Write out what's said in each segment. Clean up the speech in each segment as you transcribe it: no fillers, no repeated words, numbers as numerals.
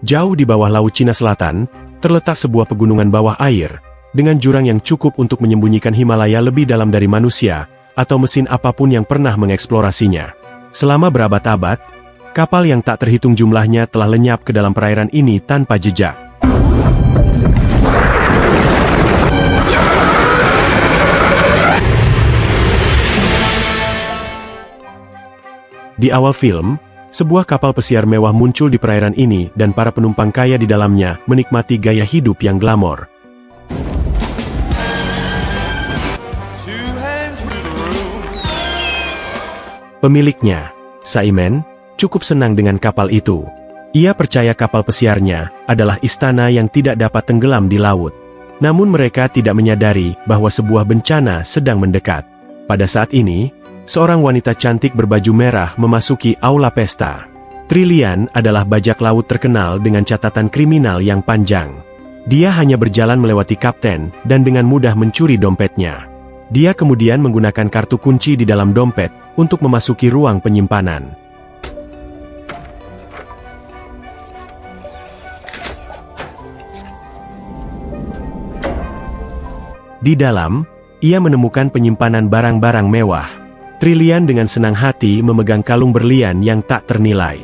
Jauh di bawah Laut Cina Selatan, terletak sebuah pegunungan bawah air, dengan jurang yang cukup untuk menyembunyikan Himalaya lebih dalam dari manusia, atau mesin apapun yang pernah mengeksplorasinya. Selama berabad-abad, kapal yang tak terhitung jumlahnya telah lenyap ke dalam perairan ini tanpa jejak. Di awal film, sebuah kapal pesiar mewah muncul di perairan ini dan para penumpang kaya di dalamnya menikmati gaya hidup yang glamor. Pemiliknya, Saiman, cukup senang dengan kapal itu. Ia percaya kapal pesiarnya adalah istana yang tidak dapat tenggelam di laut. Namun mereka tidak menyadari bahwa sebuah bencana sedang mendekat. Pada saat ini, seorang wanita cantik berbaju merah memasuki aula pesta. Trillian adalah bajak laut terkenal dengan catatan kriminal yang panjang. Dia hanya berjalan melewati kapten dan dengan mudah mencuri dompetnya. Dia kemudian menggunakan kartu kunci di dalam dompet untuk memasuki ruang penyimpanan. Di dalam, ia menemukan penyimpanan barang-barang mewah. Trillian dengan senang hati memegang kalung berlian yang tak ternilai.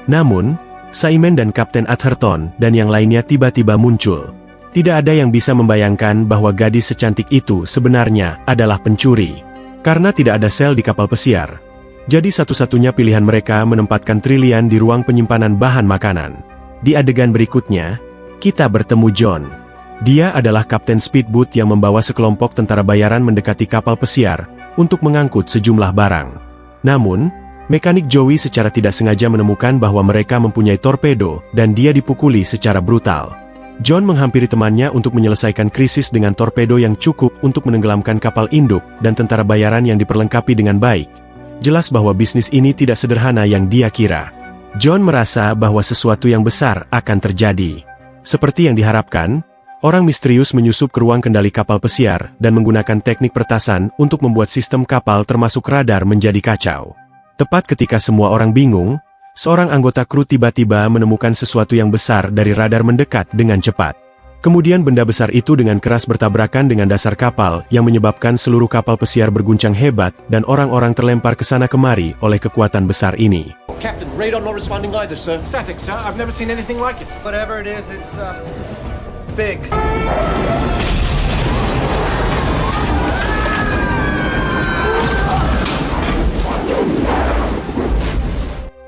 Namun, Saiman dan Kapten Atherton dan yang lainnya tiba-tiba muncul. Tidak ada yang bisa membayangkan bahwa gadis secantik itu sebenarnya adalah pencuri. Karena tidak ada sel di kapal pesiar, jadi satu-satunya pilihan mereka menempatkan Trillian di ruang penyimpanan bahan makanan. Di adegan berikutnya, kita bertemu John. Dia adalah kapten speedboat yang membawa sekelompok tentara bayaran mendekati kapal pesiar untuk mengangkut sejumlah barang. Namun, mekanik Joey secara tidak sengaja menemukan bahwa mereka mempunyai torpedo dan dia dipukuli secara brutal. John menghampiri temannya untuk menyelesaikan krisis dengan torpedo yang cukup untuk menenggelamkan kapal induk dan tentara bayaran yang diperlengkapi dengan baik. Jelas bahwa bisnis ini tidak sederhana yang dia kira. John merasa bahwa sesuatu yang besar akan terjadi. Seperti yang diharapkan, orang misterius menyusup ke ruang kendali kapal pesiar dan menggunakan teknik pertasan untuk membuat sistem kapal termasuk radar menjadi kacau. Tepat ketika semua orang bingung, seorang anggota kru tiba-tiba menemukan sesuatu yang besar dari radar mendekat dengan cepat. Kemudian benda besar itu dengan keras bertabrakan dengan dasar kapal yang menyebabkan seluruh kapal pesiar berguncang hebat dan orang-orang terlempar ke sana kemari oleh kekuatan besar ini. Captain, radar not responding either, sir. Static, sir. I've never seen anything like it. Whatever it is, it's big.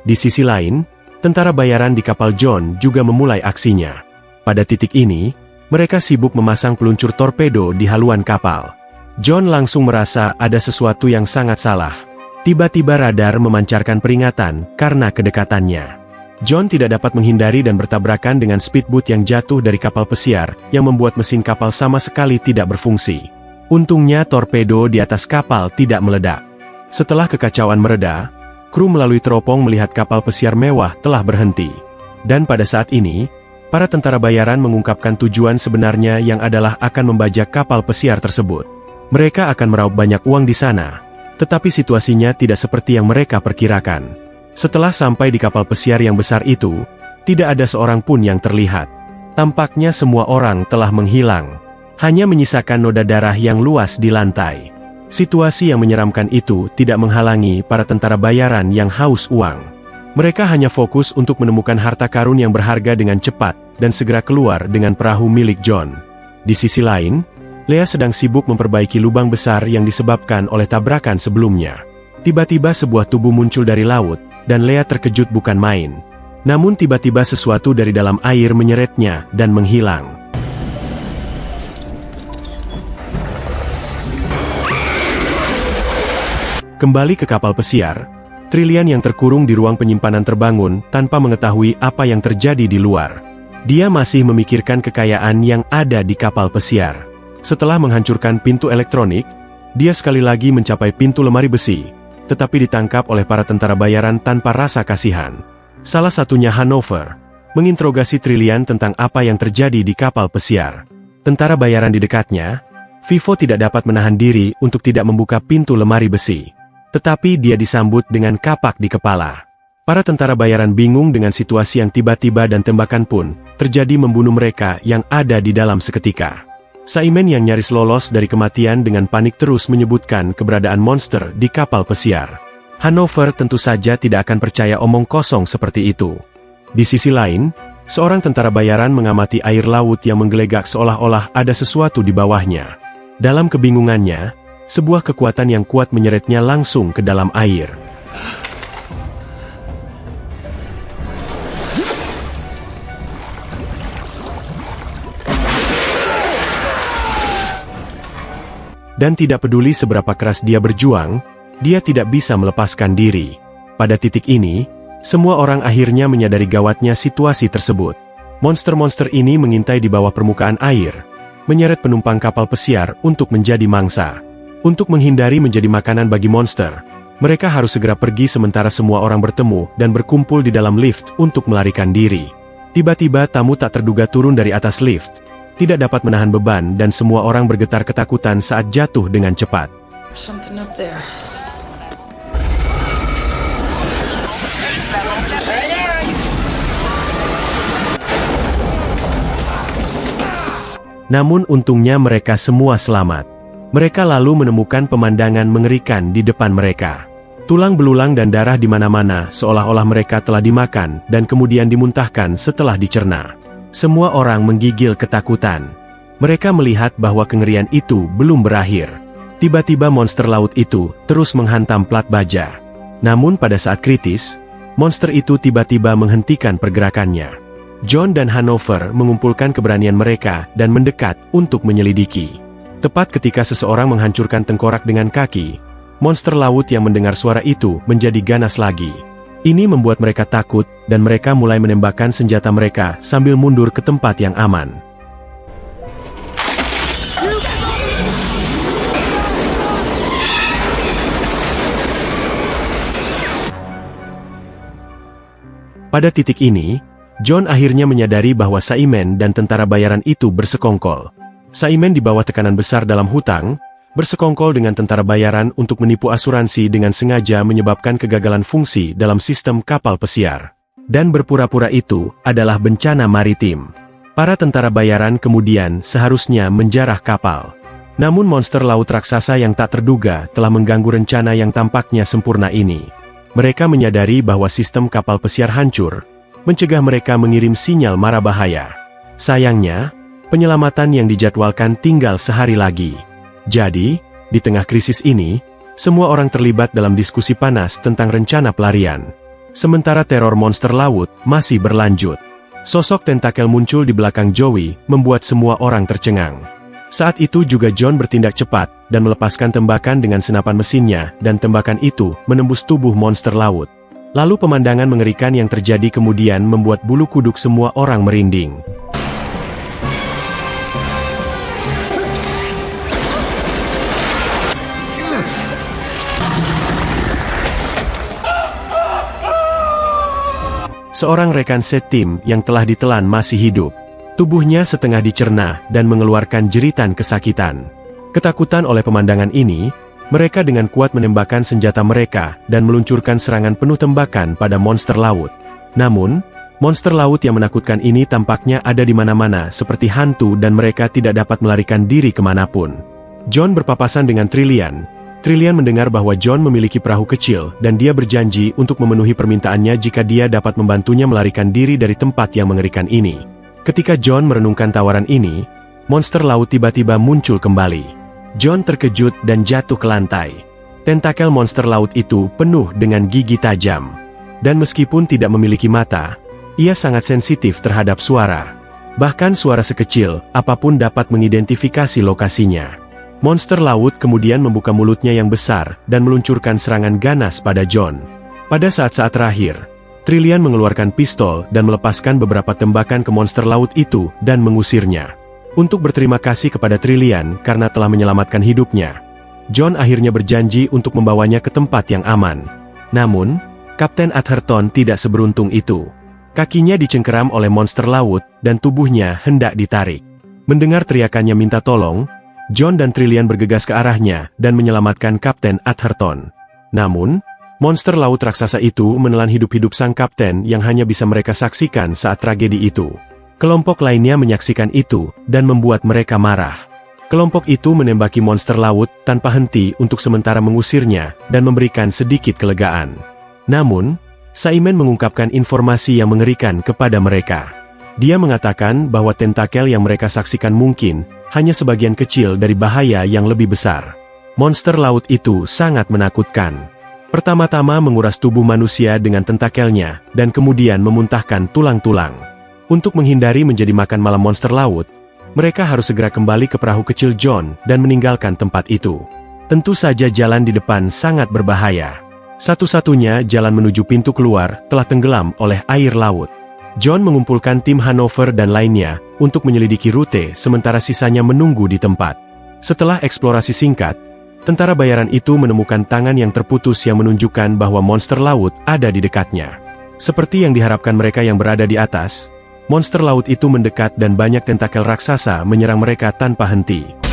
Di sisi lain, tentara bayaran di kapal John juga memulai aksinya. Pada titik ini, mereka sibuk memasang peluncur torpedo di haluan kapal. John langsung merasa ada sesuatu yang sangat salah. Tiba-tiba radar memancarkan peringatan karena kedekatannya. John tidak dapat menghindari dan bertabrakan dengan speedboat yang jatuh dari kapal pesiar, yang membuat mesin kapal sama sekali tidak berfungsi. Untungnya torpedo di atas kapal tidak meledak. Setelah kekacauan mereda, kru melalui teropong melihat kapal pesiar mewah telah berhenti. Dan pada saat ini, para tentara bayaran mengungkapkan tujuan sebenarnya yang adalah akan membajak kapal pesiar tersebut. Mereka akan meraup banyak uang di sana, tetapi situasinya tidak seperti yang mereka perkirakan. Setelah sampai di kapal pesiar yang besar itu, tidak ada seorang pun yang terlihat. Tampaknya semua orang telah menghilang. Hanya menyisakan noda darah yang luas di lantai. Situasi yang menyeramkan itu tidak menghalangi para tentara bayaran yang haus uang. Mereka hanya fokus untuk menemukan harta karun yang berharga dengan cepat, dan segera keluar dengan perahu milik John. Di sisi lain, Lea sedang sibuk memperbaiki lubang besar yang disebabkan oleh tabrakan sebelumnya. Tiba-tiba sebuah tubuh muncul dari laut, dan Lea terkejut bukan main. Namun tiba-tiba sesuatu dari dalam air menyeretnya dan menghilang. Kembali ke kapal pesiar, Trillian yang terkurung di ruang penyimpanan terbangun tanpa mengetahui apa yang terjadi di luar. Dia masih memikirkan kekayaan yang ada di kapal pesiar. Setelah menghancurkan pintu elektronik, dia sekali lagi mencapai pintu lemari besi, tetapi ditangkap oleh para tentara bayaran tanpa rasa kasihan. Salah satunya Hanover, menginterogasi Trillian tentang apa yang terjadi di kapal pesiar. Tentara bayaran di dekatnya, Vivo tidak dapat menahan diri untuk tidak membuka pintu lemari besi. Tetapi dia disambut dengan kapak di kepala. Para tentara bayaran bingung dengan situasi yang tiba-tiba dan tembakan pun terjadi membunuh mereka yang ada di dalam seketika. Simon yang nyaris lolos dari kematian dengan panik terus menyebutkan keberadaan monster di kapal pesiar. Hanover tentu saja tidak akan percaya omong kosong seperti itu. Di sisi lain, seorang tentara bayaran mengamati air laut yang menggelegak seolah-olah ada sesuatu di bawahnya. Dalam kebingungannya, sebuah kekuatan yang kuat menyeretnya langsung ke dalam air. Dan tidak peduli seberapa keras dia berjuang, dia tidak bisa melepaskan diri. Pada titik ini, semua orang akhirnya menyadari gawatnya situasi tersebut. Monster-monster ini mengintai di bawah permukaan air, menyeret penumpang kapal pesiar untuk menjadi mangsa. Untuk menghindari menjadi makanan bagi monster, mereka harus segera pergi sementara semua orang bertemu dan berkumpul di dalam lift untuk melarikan diri. Tiba-tiba tamu tak terduga turun dari atas lift, tidak dapat menahan beban dan semua orang bergetar ketakutan saat jatuh dengan cepat. Something up there. Namun untungnya mereka semua selamat. Mereka lalu menemukan pemandangan mengerikan di depan mereka. Tulang belulang dan darah di mana-mana seolah-olah mereka telah dimakan dan kemudian dimuntahkan setelah dicerna. Semua orang menggigil ketakutan. Mereka melihat bahwa kengerian itu belum berakhir. Tiba-tiba monster laut itu terus menghantam plat baja. Namun pada saat kritis, monster itu tiba-tiba menghentikan pergerakannya. John dan Hanover mengumpulkan keberanian mereka dan mendekat untuk menyelidiki. Tepat ketika seseorang menghancurkan tengkorak dengan kaki, monster laut yang mendengar suara itu menjadi ganas lagi. Ini membuat mereka takut, dan mereka mulai menembakkan senjata mereka sambil mundur ke tempat yang aman. Pada titik ini, John akhirnya menyadari bahwa Simon dan tentara bayaran itu bersekongkol. Simon di bawah tekanan besar dalam hutang, bersekongkol dengan tentara bayaran untuk menipu asuransi dengan sengaja menyebabkan kegagalan fungsi dalam sistem kapal pesiar. Dan berpura-pura itu adalah bencana maritim. Para tentara bayaran kemudian seharusnya menjarah kapal. Namun monster laut raksasa yang tak terduga telah mengganggu rencana yang tampaknya sempurna ini. Mereka menyadari bahwa sistem kapal pesiar hancur, mencegah mereka mengirim sinyal mara bahaya. Sayangnya, penyelamatan yang dijadwalkan tinggal sehari lagi. Jadi, di tengah krisis ini, semua orang terlibat dalam diskusi panas tentang rencana pelarian. Sementara teror monster laut masih berlanjut. Sosok tentakel muncul di belakang Joey, membuat semua orang tercengang. Saat itu juga John bertindak cepat, dan melepaskan tembakan dengan senapan mesinnya, dan tembakan itu menembus tubuh monster laut. Lalu pemandangan mengerikan yang terjadi kemudian membuat bulu kuduk semua orang merinding. Seorang rekan set tim yang telah ditelan masih hidup. Tubuhnya setengah dicerna dan mengeluarkan jeritan kesakitan. Ketakutan oleh pemandangan ini, mereka dengan kuat menembakkan senjata mereka dan meluncurkan serangan penuh tembakan pada monster laut. Namun, monster laut yang menakutkan ini tampaknya ada di mana-mana seperti hantu dan mereka tidak dapat melarikan diri kemanapun. John berpapasan dengan Trillian. Trillian mendengar bahwa John memiliki perahu kecil dan dia berjanji untuk memenuhi permintaannya jika dia dapat membantunya melarikan diri dari tempat yang mengerikan ini. Ketika John merenungkan tawaran ini, monster laut tiba-tiba muncul kembali. John terkejut dan jatuh ke lantai. Tentakel monster laut itu penuh dengan gigi tajam. Dan meskipun tidak memiliki mata, ia sangat sensitif terhadap suara. Bahkan suara sekecil apapun dapat mengidentifikasi lokasinya. Monster laut kemudian membuka mulutnya yang besar dan meluncurkan serangan ganas pada John. Pada saat-saat terakhir, Trillian mengeluarkan pistol dan melepaskan beberapa tembakan ke monster laut itu dan mengusirnya. Untuk berterima kasih kepada Trillian karena telah menyelamatkan hidupnya, John akhirnya berjanji untuk membawanya ke tempat yang aman. Namun, Kapten Atherton tidak seberuntung itu. Kakinya dicengkeram oleh monster laut dan tubuhnya hendak ditarik. Mendengar teriakannya minta tolong, John dan Trillian bergegas ke arahnya dan menyelamatkan Kapten Atherton. Namun, Monster laut raksasa itu menelan hidup-hidup sang kapten yang hanya bisa mereka saksikan saat tragedi itu. Kelompok lainnya menyaksikan itu dan membuat mereka marah. Kelompok itu menembaki monster laut tanpa henti untuk sementara mengusirnya dan memberikan sedikit kelegaan. Namun, Saimen mengungkapkan informasi yang mengerikan kepada mereka. Dia mengatakan bahwa tentakel yang mereka saksikan mungkin hanya sebagian kecil dari bahaya yang lebih besar. Monster laut itu sangat menakutkan. Pertama-tama menguras tubuh manusia dengan tentakelnya dan kemudian memuntahkan tulang-tulang. Untuk menghindari menjadi makan malam monster laut, mereka harus segera kembali ke perahu kecil John dan meninggalkan tempat itu. Tentu saja jalan di depan sangat berbahaya. Satu-satunya jalan menuju pintu keluar telah tenggelam oleh air laut. John mengumpulkan tim Hanover dan lainnya untuk menyelidiki rute sementara sisanya menunggu di tempat. Setelah eksplorasi singkat, tentara bayaran itu menemukan tangan yang terputus yang menunjukkan bahwa monster laut ada di dekatnya. Seperti yang diharapkan mereka yang berada di atas, monster laut itu mendekat dan banyak tentakel raksasa menyerang mereka tanpa henti.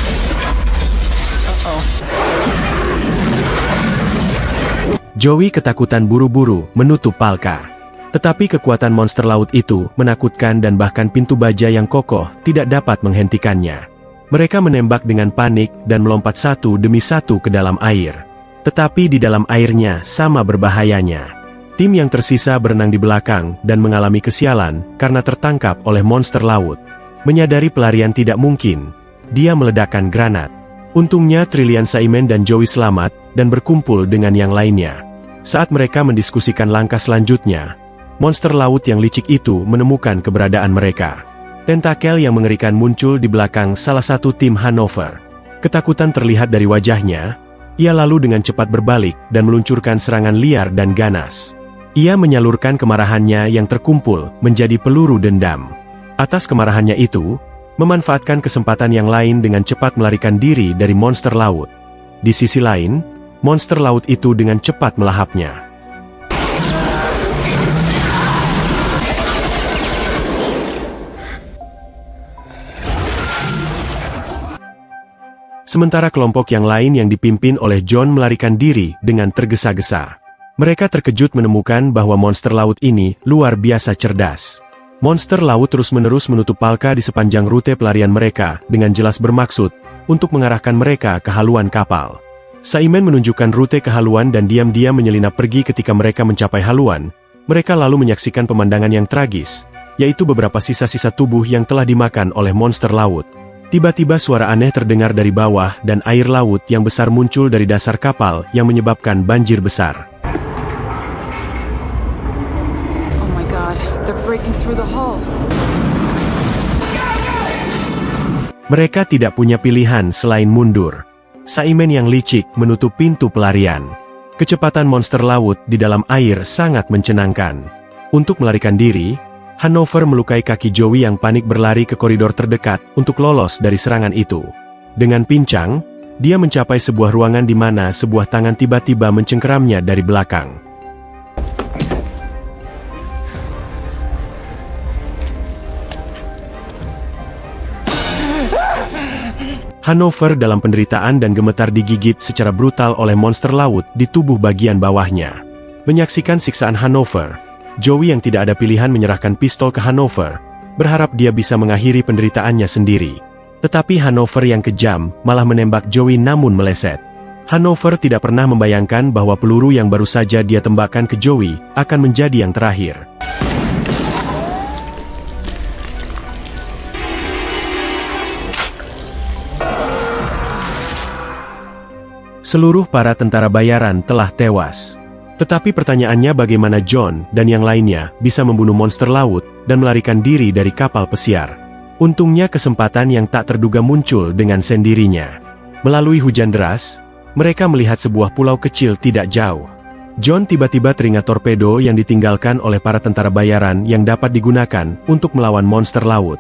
Joey ketakutan buru-buru menutup Palka. Tetapi kekuatan monster laut itu menakutkan dan bahkan pintu baja yang kokoh tidak dapat menghentikannya. Mereka menembak dengan panik dan melompat satu demi satu ke dalam air. Tetapi di dalam airnya sama berbahayanya. Tim yang tersisa berenang di belakang dan mengalami kesialan karena tertangkap oleh monster laut. Menyadari pelarian tidak mungkin, dia meledakkan granat. Untungnya Trillian Saimen dan Joey selamat dan berkumpul dengan yang lainnya. Saat mereka mendiskusikan langkah selanjutnya, monster laut yang licik itu menemukan keberadaan mereka. Tentakel yang mengerikan muncul di belakang salah satu tim Hanover. Ketakutan terlihat dari wajahnya, ia lalu dengan cepat berbalik dan meluncurkan serangan liar dan ganas. Ia menyalurkan kemarahannya yang terkumpul menjadi peluru dendam. Atas kemarahannya itu, memanfaatkan kesempatan yang lain dengan cepat melarikan diri dari monster laut. Di sisi lain, monster laut itu dengan cepat melahapnya. Sementara kelompok yang lain yang dipimpin oleh John melarikan diri dengan tergesa-gesa. Mereka terkejut menemukan bahwa monster laut ini luar biasa cerdas. Monster laut terus-menerus menutup Palka di sepanjang rute pelarian mereka dengan jelas bermaksud untuk mengarahkan mereka ke haluan kapal. Saimen menunjukkan rute ke haluan dan diam-diam menyelinap pergi ketika mereka mencapai haluan. Mereka lalu menyaksikan pemandangan yang tragis, yaitu beberapa sisa-sisa tubuh yang telah dimakan oleh monster laut. Tiba-tiba suara aneh terdengar dari bawah dan air laut yang besar muncul dari dasar kapal yang menyebabkan banjir besar. Oh my God, they're breaking through the hull. Mereka tidak punya pilihan selain mundur. Saimen yang licik menutup pintu pelarian. Kecepatan monster laut di dalam air sangat mencenangkan. Untuk melarikan diri, Hanover melukai kaki Joey yang panik berlari ke koridor terdekat untuk lolos dari serangan itu. Dengan pincang, dia mencapai sebuah ruangan di mana sebuah tangan tiba-tiba mencengkeramnya dari belakang. Hanover dalam penderitaan dan gemetar digigit secara brutal oleh monster laut di tubuh bagian bawahnya. Menyaksikan siksaan Hanover, Joey yang tidak ada pilihan menyerahkan pistol ke Hanover, berharap dia bisa mengakhiri penderitaannya sendiri. Tetapi Hanover yang kejam malah menembak Joey namun meleset. Hanover tidak pernah membayangkan bahwa peluru yang baru saja dia tembakkan ke Joey akan menjadi yang terakhir. Seluruh para tentara bayaran telah tewas. Tetapi pertanyaannya bagaimana John dan yang lainnya bisa membunuh monster laut dan melarikan diri dari kapal pesiar. Untungnya kesempatan yang tak terduga muncul dengan sendirinya. Melalui hujan deras, mereka melihat sebuah pulau kecil tidak jauh. John tiba-tiba teringat torpedo yang ditinggalkan oleh para tentara bayaran yang dapat digunakan untuk melawan monster laut.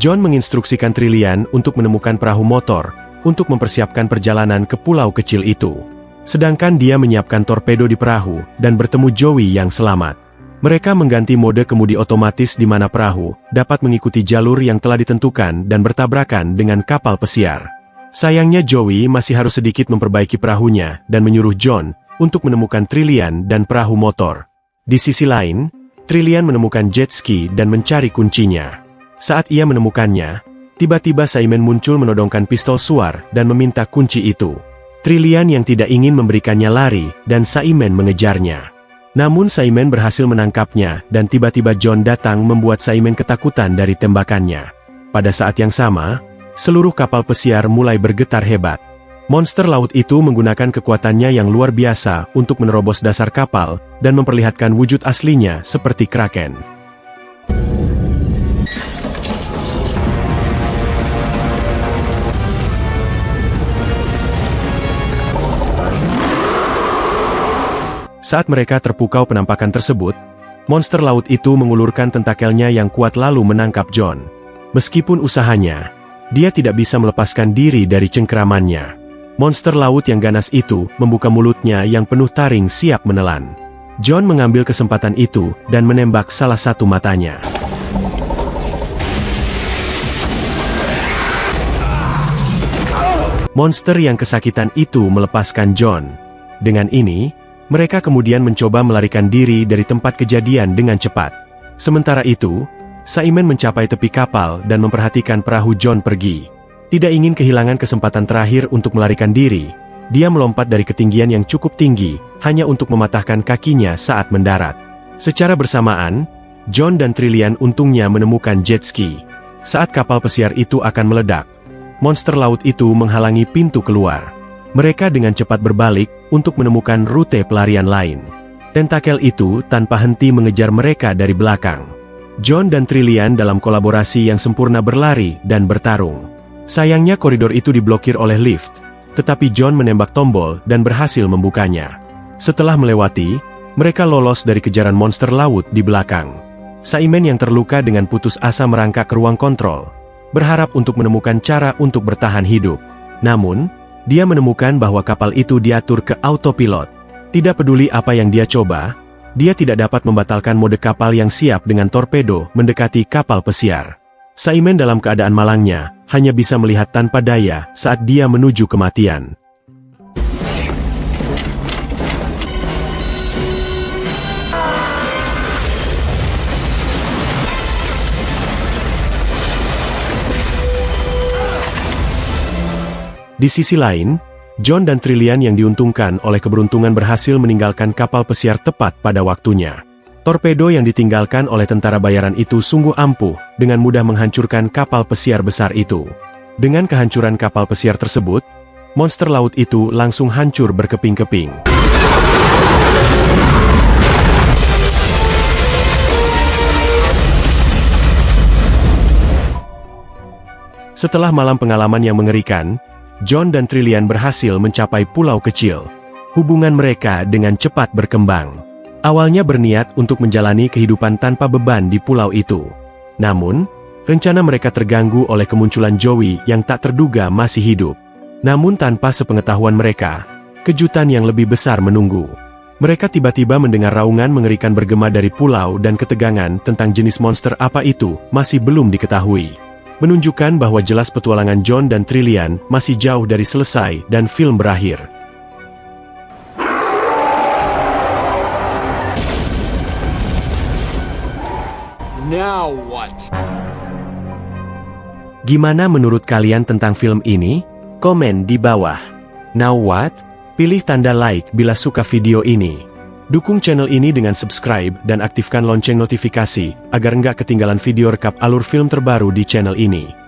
John menginstruksikan Trillian untuk menemukan perahu motor untuk mempersiapkan perjalanan ke pulau kecil itu. Sedangkan dia menyiapkan torpedo di perahu dan bertemu Joey yang selamat. Mereka mengganti mode kemudi otomatis di mana perahu dapat mengikuti jalur yang telah ditentukan dan bertabrakan dengan kapal pesiar. Sayangnya Joey masih harus sedikit memperbaiki perahunya dan menyuruh John untuk menemukan Trillian dan perahu motor. Di sisi lain, Trillian menemukan jet ski dan mencari kuncinya. Saat ia menemukannya, tiba-tiba Simon muncul menodongkan pistol suar dan meminta kunci itu. Trillian yang tidak ingin memberikannya lari dan Simon mengejarnya. Namun Simon berhasil menangkapnya dan tiba-tiba John datang membuat Simon ketakutan dari tembakannya. Pada saat yang sama, seluruh kapal pesiar mulai bergetar hebat. Monster laut itu menggunakan kekuatannya yang luar biasa untuk menerobos dasar kapal dan memperlihatkan wujud aslinya seperti kraken. Saat mereka terpukau penampakan tersebut, monster laut itu mengulurkan tentakelnya yang kuat lalu menangkap John. Meskipun usahanya, dia tidak bisa melepaskan diri dari cengkeramannya. Monster laut yang ganas itu membuka mulutnya yang penuh taring siap menelan. John mengambil kesempatan itu dan menembak salah satu matanya. Monster yang kesakitan itu melepaskan John. Dengan ini, mereka kemudian mencoba melarikan diri dari tempat kejadian dengan cepat. Sementara itu, Simon mencapai tepi kapal dan memperhatikan perahu John pergi. Tidak ingin kehilangan kesempatan terakhir untuk melarikan diri, dia melompat dari ketinggian yang cukup tinggi, hanya untuk mematahkan kakinya saat mendarat. Secara bersamaan, John dan Trillian untungnya menemukan jet ski. Saat kapal pesiar itu akan meledak, monster laut itu menghalangi pintu keluar. Mereka dengan cepat berbalik untuk menemukan rute pelarian lain. Tentakel itu tanpa henti mengejar mereka dari belakang. John dan Trillian dalam kolaborasi yang sempurna berlari dan bertarung. Sayangnya koridor itu diblokir oleh lift, tetapi John menembak tombol dan berhasil membukanya. Setelah melewati, mereka lolos dari kejaran monster laut di belakang. Simon yang terluka dengan putus asa merangkak ke ruang kontrol, berharap untuk menemukan cara untuk bertahan hidup. Namun, dia menemukan bahwa kapal itu diatur ke autopilot. Tidak peduli apa yang dia coba, dia tidak dapat membatalkan mode kapal yang siap dengan torpedo mendekati kapal pesiar. Simon dalam keadaan malangnya, hanya bisa melihat tanpa daya saat dia menuju kematian. Di sisi lain, John dan Trillian yang diuntungkan oleh keberuntungan berhasil meninggalkan kapal pesiar tepat pada waktunya. Torpedo yang ditinggalkan oleh tentara bayaran itu sungguh ampuh, dengan mudah menghancurkan kapal pesiar besar itu. Dengan kehancuran kapal pesiar tersebut, monster laut itu langsung hancur berkeping-keping. Setelah malam pengalaman yang mengerikan, John dan Trillian berhasil mencapai pulau kecil. Hubungan mereka dengan cepat berkembang. Awalnya berniat untuk menjalani kehidupan tanpa beban di pulau itu. Namun, rencana mereka terganggu oleh kemunculan Joey yang tak terduga masih hidup. Namun tanpa sepengetahuan mereka, kejutan yang lebih besar menunggu. Mereka tiba-tiba mendengar raungan mengerikan bergema dari pulau dan ketegangan tentang jenis monster apa itu masih belum diketahui. Menunjukkan bahwa jelas petualangan John dan Trillian masih jauh dari selesai dan film berakhir. Now what? Gimana menurut kalian tentang film ini? Komen di bawah. Now what? Pilih tanda like bila suka video ini. Dukung channel ini dengan subscribe dan aktifkan lonceng notifikasi, agar nggak ketinggalan video rekap alur film terbaru di channel ini.